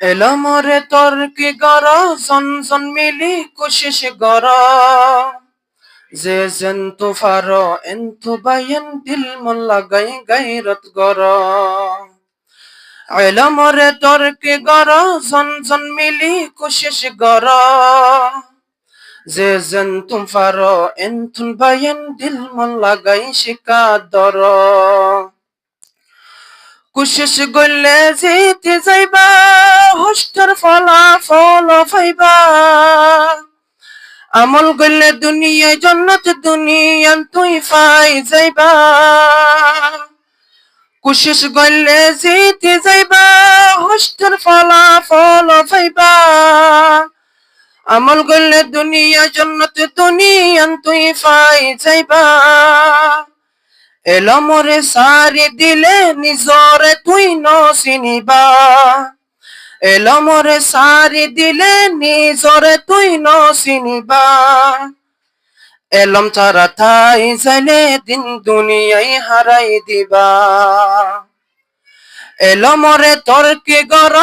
এলো মোরে তর্কি গর জন মিলি কোশিশ গর যে জন্তু ফারো এন্তু বায়ান দিল মন লাগাই গাইরত গর এলো মোরে তর্কি গর জন মিলি কোশিশ গর যে জন্তু ফারো এন্তু বায়ান দিল মন লাগাই শিকার দর কোশিশ গলে জিতে যাইবা হুস্টার ফলাফল পাইবা আমল গলে দুনিয়ায় জান্নাত দুনিয়ান তুই পাই যাইবা কোশিশ গলে জিতে যাইবা হুস্টার ফলাফল পাইবা আমল গলে দুনিয়া জান্নাত দুনিয়ান তুই পাই যাইবা এলো মোরে সারি দিলে নিজরে তুই নচিনিবা এলো মোরে সারি দিলে নিজরে তুই নচিনিবা এলম ছাড়া ঠাই যাইলে দিন দুনিয়ায় হারাই দিবা এলো মোরে তর্কে গর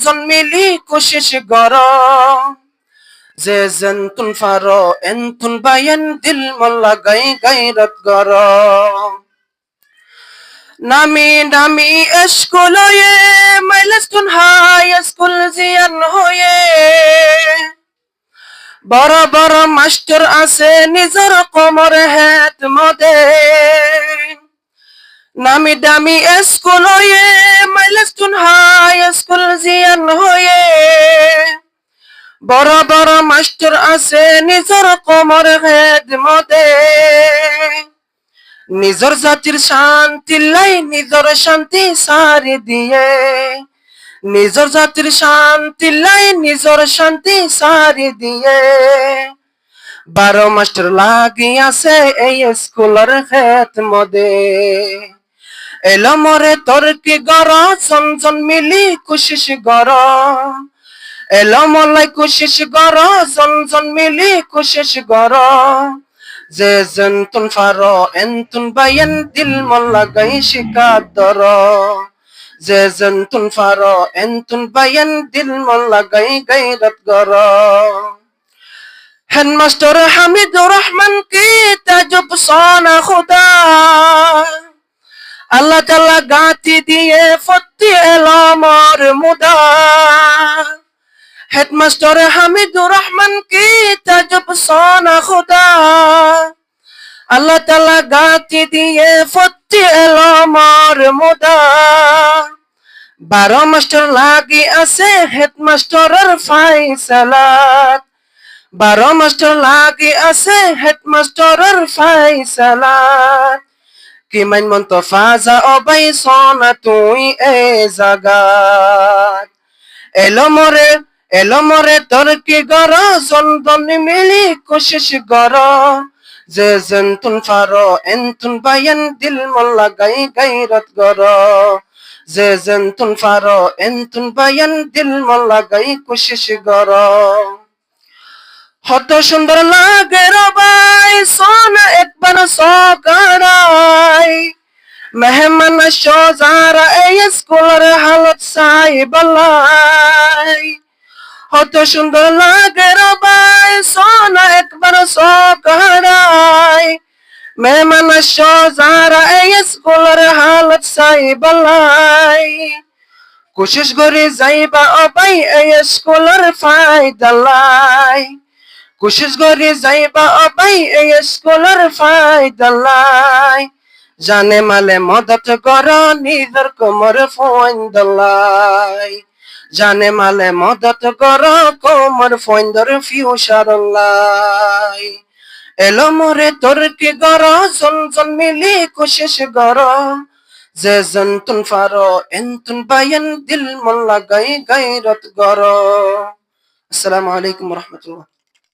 জন মিলি কোশিশ গর যে জন্তুন ফারো এন্তুন বায়ান দিল মন লাগাই গাইরত গর নামি নামি স্কুল হয়ে মাইলস্টোন হাই স্কুল জিয়ান হয়ে বড় বড় মাস্টার আছে নিজের কোমর হাত মদে নামি দামি স্কুল হয়ে মাইলস্টোন হাই স্কুল জিয়ান হয়ে বড় বড় মাস্টার আছে নিজের কোমর হাত মদে নিজর জাতির শান্তি লাই নিজর শান্তি সারি দিয়ে নিজর জাতির শান্তি লাই নিজর শান্তি সারি দিয়ে 12 মাস্টার লাগি আছে এই স্কুলের খেত মদে এলো মোরে তর্কি গর জন মিলি কোশিশ গর এলো মলাই কোশিশ গর জন মিলি কোশিশ গর যে জন্তুন ফারো এন্তুন বায়ান দিল মন লাগাই শিকার দর যে জন্তুন ফারো এন্তুন বায়ান দিল মন লাগাই গাইরত গর হেডমাস্টার হামিদুর রহমান কি তাজব সোনা খুদা আল্লাহ তাআলা গাতি দিয়ে ফতি এলো মোর মুদা হেডমাস্টার হামিদুর রহমান কি তাজব সোনা খুদা আল্লাহ তাআলা গাতি দিয়ে ফতি এলো মোর মুদা 12 মাস্টার লাগি আছে হেডমাস্টারের ফাইসালাত 12 মাস্টার লাগি আছে হেডমাস্টারের ফাইসালাত কি মাইন মন তো ফাজা অবাই সোনা তুই এ জাগাত এলো মোরে তর্কি গর জন মিলি কোশিশ গর যে জন্তুন ফারো এন্তুন বায়ান দিল মন লাগাই গাইরত গর যে জন্তুন ফারো এন্তুন বায়ান দিল মন লাগাই কোশিশ গর কত সুন্দর লাগে রবাই সোনা একবার সকারাই মেহমান সোজারা এই স্কুলের হালত সাই বলাই কত সুন্দর লাগে রবাই সোনা একবার সকারাই মেহমান সোজারা এই স্কুলের হালত সাই বলাই কোশিশ করে যাইবা অবাই এই স্কুলের ফায়দা লাই কোশিশ করে যাইবা অবাই এই স্কুলের ফায়দা লাই জানে মালে মদত কর নিজের কোমর ফায়দা লাই জানে মালে মদত কর কোমর ফায়দার ফিউচার লাই এলো মোরে তর্কি গর জন মিলি কোশিশ গর যে জন্তুন ফারো এন্তুন বায়ান দিল মন লাগাই গাইরত গর আসসালামু আলাইকুম ওয়া রাহমাতুল্লাহ।